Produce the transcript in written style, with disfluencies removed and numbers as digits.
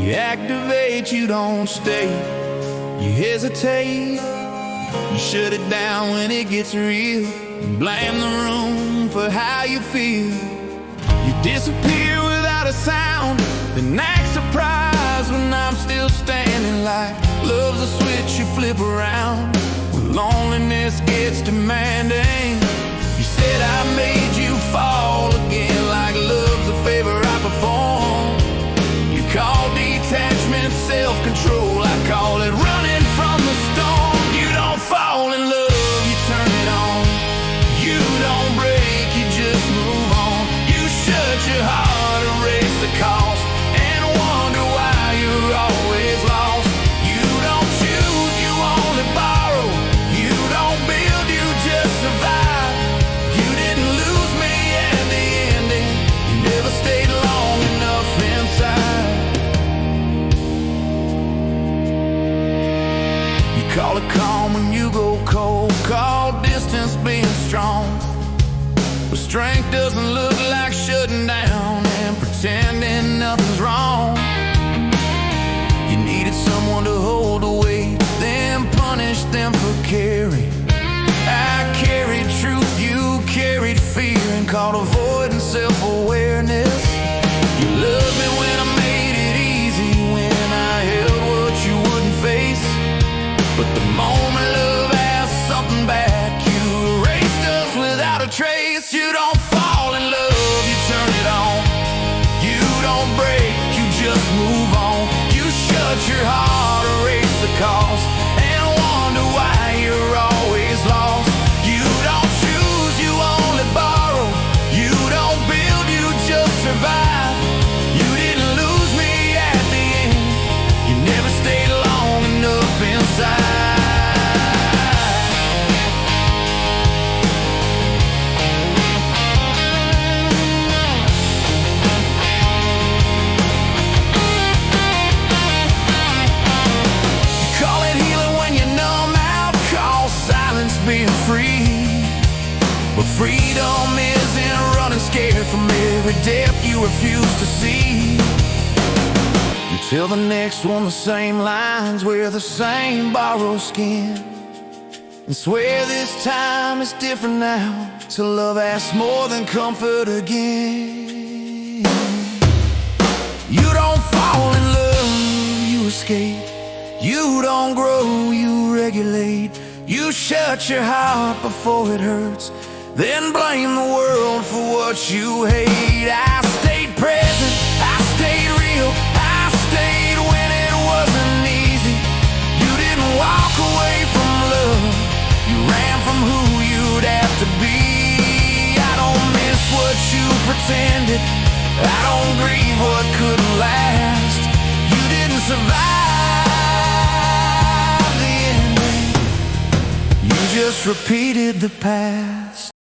You activate, you don't stay. You hesitate, you shut it down when it gets real. You blame the room for how you feel. You disappear without a sound, then act surprised when I'm still standing. Like love's a switch you flip around when loneliness gets demanding. You said I made you fall again, like love's a favor I perform. You call detachment self-control, I call it running from the storm. You don't fall in love, you turn it on. You don't break, you just move on. You shut your heart, erase the cost, and wonder why you're always lost. You don't choose, you only borrow. You don't build, you just survive. You didn't lose me at the ending. You never stayed long enough inside. You call it calm when you go cold, call distance being strong. But strength doesn't look like shutting down and pretending nothing's wrong. You needed someone to hold the weight, then punish them for caring. I carried truth, you carried fear, and called avoidance self-awareness. You loved me when I made it easy, when I held what you wouldn't face. But the moment love asked something back, you erased us without a trace. You don't fall in love, you turn it on. You don't break, you just move on. You shut your heart, erase the cost, and wonder why you're always lost. You don't choose, you only borrow. You don't build, you just survive. You didn't lose me at the end. You never stayed long enough inside. Being free, but freedom isn't running scared from every depth you refuse to see. Until the next one, the same lines wear the same borrowed skin, and swear this time is different now, till love asks more than comfort again. You don't fall in love, you escape. You don't grow, you regulate. You shut your heart before it hurts, then blame the world for what you hate. I stayed present, I stayed real, I stayed when it wasn't easy. You didn't walk away from love, you ran from who you'd have to be. I don't miss what you pretended, I don't grieve what couldn't last. You didn't survive, just repeated the past.